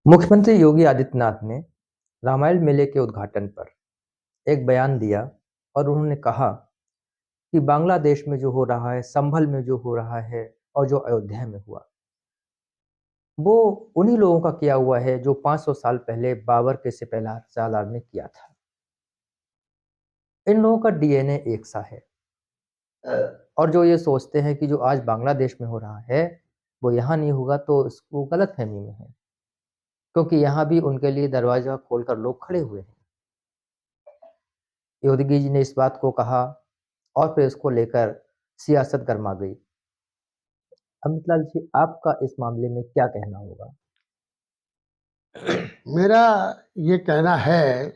मुख्यमंत्री योगी आदित्यनाथ ने रामायण मेले के उद्घाटन पर एक बयान दिया और उन्होंने कहा कि बांग्लादेश में जो हो रहा है, संभल में जो हो रहा है और जो अयोध्या में हुआ, वो उन्हीं लोगों का किया हुआ है जो 500 साल पहले बाबर के सिपहला सालार ने किया था। इन लोगों का डीएनए एक सा है और जो ये सोचते हैं कि जो आज बांग्लादेश में हो रहा है, वो यहाँ नहीं होगा तो वो गलतफहमी में है, क्योंकि यहाँ भी उनके लिए दरवाज़ा खोलकर लोग खड़े हुए हैं। योगी जी ने इस बात को कहा और फिर इसको लेकर सियासत गरमा गई। अमित लाल जी, आपका इस मामले में क्या कहना होगा? मेरा ये कहना है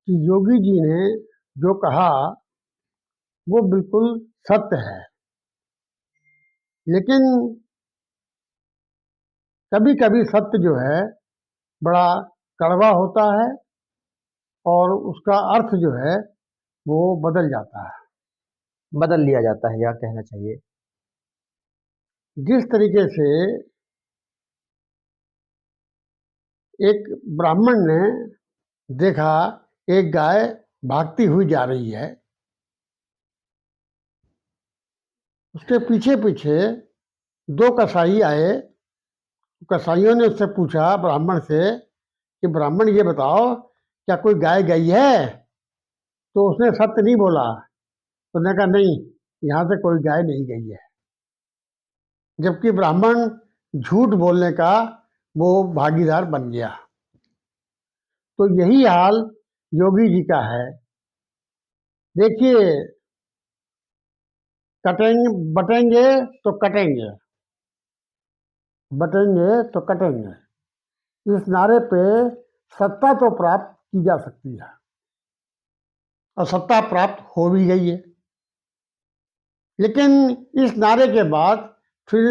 कि योगी जी ने जो कहा वो बिल्कुल सत्य है, लेकिन कभी कभी सत्य जो है बड़ा कड़वा होता है और उसका अर्थ जो है वो बदल जाता है। बदल लिया जाता है या कहना चाहिए। जिस तरीके से एक ब्राह्मण ने देखा एक गाय भागती हुई जा रही है, उसके पीछे पीछे दो कसाई आए। कसाईयों ने उससे पूछा ब्राह्मण से कि ब्राह्मण ये बताओ क्या कोई गाय गई है? तो उसने सत्य नहीं बोला। उसने कहा नहीं, यहाँ से कोई गाय नहीं गई है। जबकि ब्राह्मण झूठ बोलने का वो भागीदार बन गया। तो यही हाल योगी जी का है। देखिए, कटेंगे बटेंगे तो कटेंगे, बटेंगे तो कटेंगे, इस नारे पे सत्ता तो प्राप्त की जा सकती है और सत्ता प्राप्त हो भी गई है, लेकिन इस नारे के बाद फिर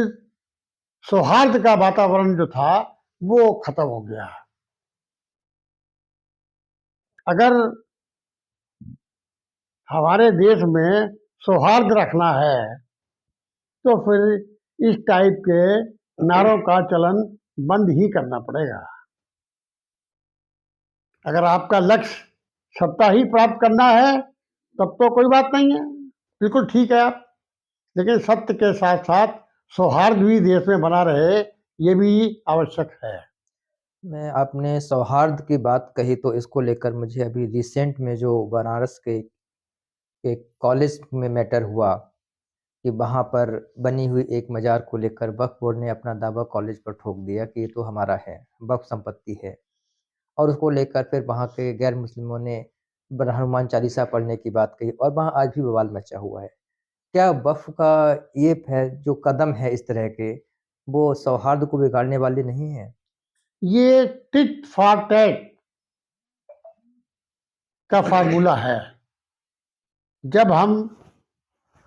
सौहार्द का वातावरण जो था वो खत्म हो गया। अगर हमारे देश में सौहार्द रखना है तो फिर इस टाइप के नारों का चलन बंद ही करना पड़ेगा। अगर आपका लक्ष्य सत्ता ही प्राप्त करना है तब तो कोई बात नहीं है, बिल्कुल ठीक है आप, लेकिन सत्य के साथ साथ सौहार्द भी देश में बना रहे, ये भी आवश्यक है। मैं आपने सौहार्द की बात कही तो इसको लेकर मुझे अभी रिसेंट में जो बनारस के एक कॉलेज में मैटर हुआ कि वहाँ पर बनी हुई एक मज़ार को लेकर वक्फ बोर्ड ने अपना दावा कॉलेज पर ठोक दिया कि ये तो हमारा है, वक्फ संपत्ति है। और उसको लेकर फिर वहाँ के गैर मुस्लिमों ने हनुमान चालीसा पढ़ने की बात कही और वहाँ आज भी बवाल मचा हुआ है। क्या वक़्फ़ का ये जो कदम है इस तरह के, वो सौहार्द को बिगाड़ने वाले नहीं हैं? ये टिट फॉर टैट का फार्मूला है। जब हम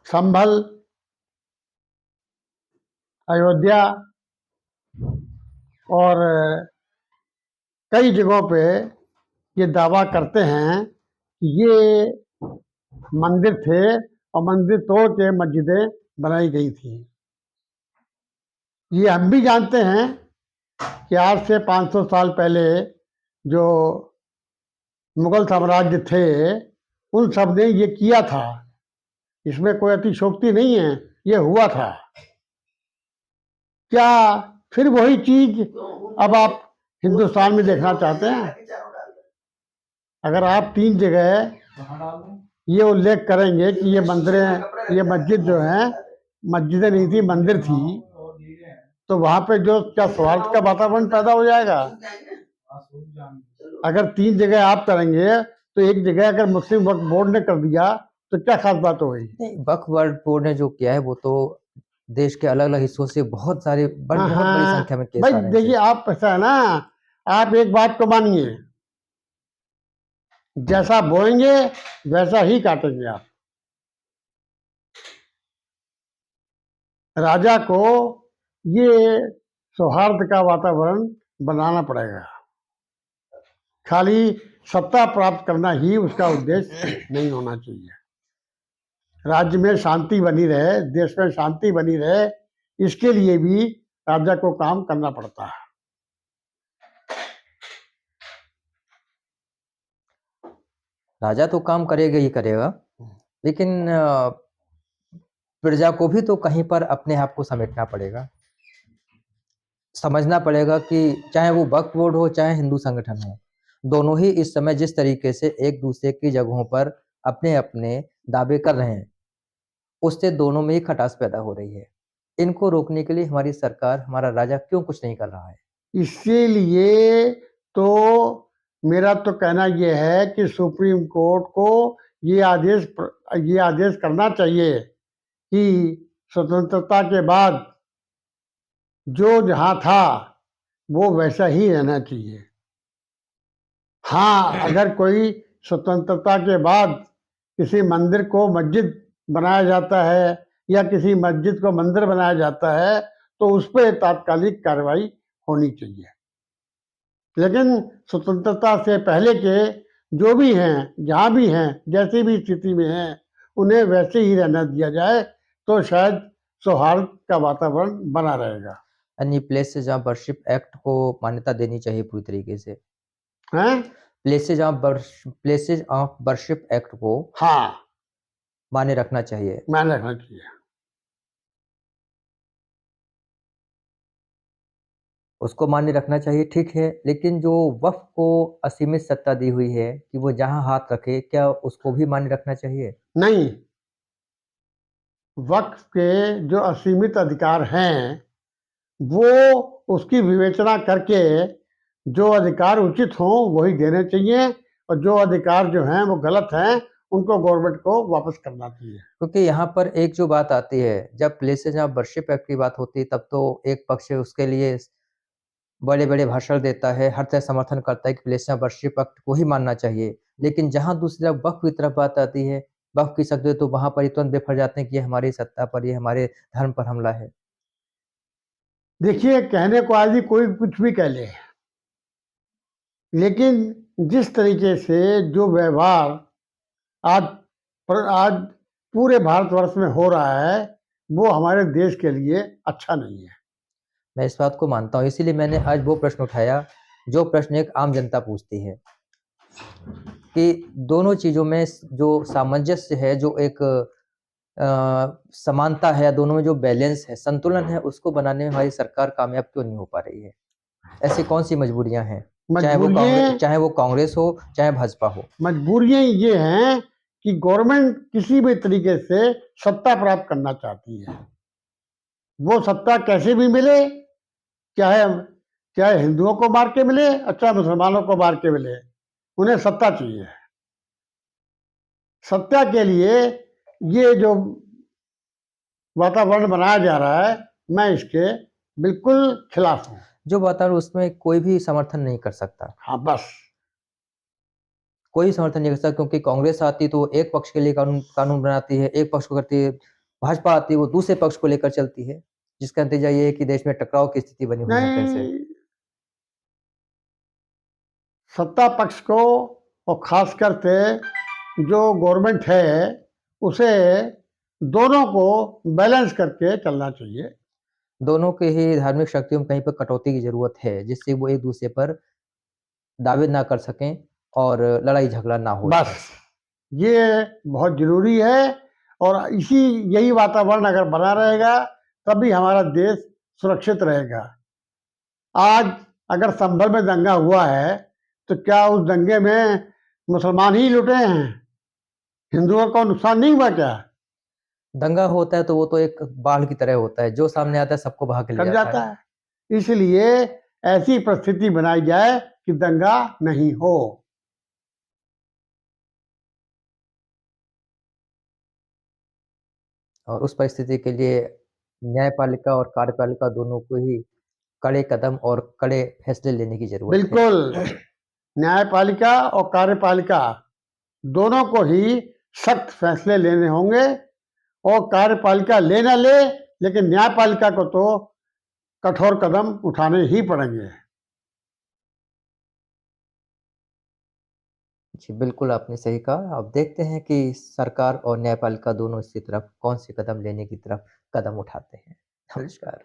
संभल, अयोध्या और कई जगहों पे ये दावा करते हैं कि ये मंदिर थे और मंदिर तोड़ के मस्जिदें बनाई गई थी, ये हम भी जानते हैं कि आज से 500 साल पहले जो मुगल साम्राज्य थे उन सब ने ये किया था, इसमें कोई अतिशयोक्ति नहीं है, ये हुआ था। क्या फिर वही चीज अब आप हिंदुस्तान में देखना चाहते हैं? अगर आप 3 जगह ये उल्लेख करेंगे कि ये मंदिरें, ये मस्जिद जो है मस्जिदें नहीं थी मंदिर थी, तो वहां पे जो क्या सौहार्द का वातावरण पैदा हो जाएगा? अगर 3 जगह आप करेंगे तो एक जगह अगर मुस्लिम वक्फ बोर्ड ने कर दिया तो क्या खास बात हो गई? नहीं, वक्फ बोर्ड ने जो किया है वो तो देश के अलग-अलग हिस्सों से बहुत बड़ी संख्या में केस भाई आ रहे देखिए, थे। आप ऐसा है ना, आप एक बात को मानिए, जैसा बोएंगे वैसा ही काटेंगे आप। राजा को ये सौहार्द का वातावरण बनाना पड़ेगा, खाली सत्ता प्राप्त करना ही उसका उद्देश्य नहीं होना चाहिए। राज्य में शांति बनी रहे, देश में शांति बनी रहे, इसके लिए भी राजा को काम करना पड़ता है। राजा तो काम करेगा ही करेगा, लेकिन प्रजा को भी तो कहीं पर अपने आप को समेटना पड़ेगा। समझना पड़ेगा कि चाहे वो वक्फ बोर्ड हो, चाहे हिंदू संगठन हो, दोनों ही इस समय जिस तरीके से एक दूसरे की जगहों पर अपने अपने दावे कर रहे हैं, उससे दोनों में ही खटास पैदा हो रही है। इनको रोकने के लिए हमारी सरकार, हमारा राजा क्यों कुछ नहीं कर रहा है? इसीलिए तो मेरा तो कहना यह है कि सुप्रीम कोर्ट को ये आदेश करना चाहिए कि स्वतंत्रता के बाद जो जहाँ था वो वैसा ही रहना चाहिए। हाँ, अगर कोई स्वतंत्रता के बाद किसी मंदिर को मस्जिद बनाया जाता है या किसी मस्जिद को मंदिर बनाया जाता है तो उस पर तात्कालिक कार्रवाई होनी चाहिए। लेकिन स्वतंत्रता से पहले के जो भी हैं, जहाँ भी हैं, जैसी भी स्थिति में हैं, उन्हें वैसे ही रहना दिया जाए तो शायद सौहार्द का वातावरण बना रहेगा। यानी प्लेसेज ऑफ वर्शिप एक्ट को मान्यता देनी चाहिए पूरी तरीके से। हैं? प्लेसेज ऑफ वर्शिप एक्ट को हाँ, मान्य रखना चाहिए। मान्य रखना चाहिए। उसको मान्य रखना चाहिए, ठीक है, लेकिन जो वक्फ को असीमित सत्ता दी हुई है कि वो जहां हाथ रखे, क्या उसको भी मान्य रखना चाहिए? नहीं, वक्फ के जो असीमित अधिकार हैं वो उसकी विवेचना करके जो अधिकार उचित हों वही देने चाहिए और जो अधिकार जो हैं वो गलत हैं उनको गवर्नमेंट को वापस करना चाहिए। क्योंकि यहाँ पर एक जो बात आती है, जब प्लेसेज ऑफ वर्शिप एक्ट की बात होती है, तब तो एक पक्ष उसके लिए बड़े बड़े भाषण देता है, हर तरह समर्थन करता है कि प्लेसेज ऑफ वर्शिप एक्ट को ही मानना चाहिए। लेकिन जहाँ दूसरी तरफ वक्फ की तरफ बात आती है, वक्फ की शब्द तो वहां पर ही तुरंत बेफर जाते हैं कि ये हमारी सत्ता पर, ये हमारे धर्म पर हमला है। देखिए, कहने को आज ही कोई कुछ भी कह ले, लेकिन जिस तरीके से जो व्यवहार आज पूरे भारतवर्ष में हो रहा है वो हमारे देश के लिए अच्छा नहीं है। मैं इस बात को मानता हूँ, इसीलिए मैंने आज वो प्रश्न उठाया जो प्रश्न एक आम जनता पूछती है कि दोनों चीजों में जो सामंजस्य है, जो एक समानता है, दोनों में जो बैलेंस है, संतुलन है, उसको बनाने में हमारी सरकार कामयाब क्यों नहीं हो पा रही है? ऐसी कौन सी मजबूरियां हैं, चाहे वो कांग्रेस हो, चाहे भाजपा हो? मजबूरियां ये हैं कि गवर्नमेंट किसी भी तरीके से सत्ता प्राप्त करना चाहती है। वो सत्ता कैसे भी मिले, चाहे चाहे हिंदुओं को मार के मिले और चाहे मुसलमानों को मार के मिले, उन्हें सत्ता चाहिए। सत्ता के लिए ये जो वातावरण बनाया जा रहा है, मैं इसके बिल्कुल खिलाफ हूँ। जो वातावरण, उसमें कोई भी समर्थन नहीं कर सकता। हाँ, बस कोई समर्थन नहीं कर सकता, क्योंकि कांग्रेस आती तो एक पक्ष के लिए कानून बनाती है, एक पक्ष को करती है। भाजपा आती है, वो दूसरे पक्ष को लेकर चलती है, जिसका नतीजा ये है कि देश में टकराव की स्थिति बनी हुई है। कैसे नहीं, सत्ता पक्ष को और खास करके जो गवर्नमेंट है उसे दोनों को बैलेंस करके चलना चाहिए। दोनों के ही धार्मिक शक्तियों में कहीं पर कटौती की जरूरत है, जिससे वो एक दूसरे पर दावे ना कर सकें और लड़ाई झगड़ा ना हो। बस ये बहुत जरूरी है और यही वातावरण अगर बना रहेगा तभी हमारा देश सुरक्षित रहेगा। आज अगर संभल में दंगा हुआ है तो क्या उस दंगे में मुसलमान ही लुटे हैं? हिंदुओं को नुकसान नहीं हुआ क्या? दंगा होता है तो वो तो एक बाढ़ की तरह होता है, जो सामने आता है सबको बहा के ले जाता है। इसलिए ऐसी परिस्थिति बनाई जाए कि दंगा नहीं हो। और उस परिस्थिति के लिए न्यायपालिका और कार्यपालिका दोनों को ही कड़े कदम और कड़े फैसले लेने की जरूरत है। बिल्कुल, न्यायपालिका और कार्यपालिका दोनों को ही सख्त फैसले लेने होंगे और कार्यपालिका ले ना ले, लेकिन न्यायपालिका को तो कठोर कदम उठाने ही पड़ेंगे। जी, बिल्कुल आपने सही कहा। अब देखते हैं कि सरकार और न्यायपालिका दोनों इसकी तरफ कौन से कदम लेने की तरफ कदम उठाते हैं। नमस्कार।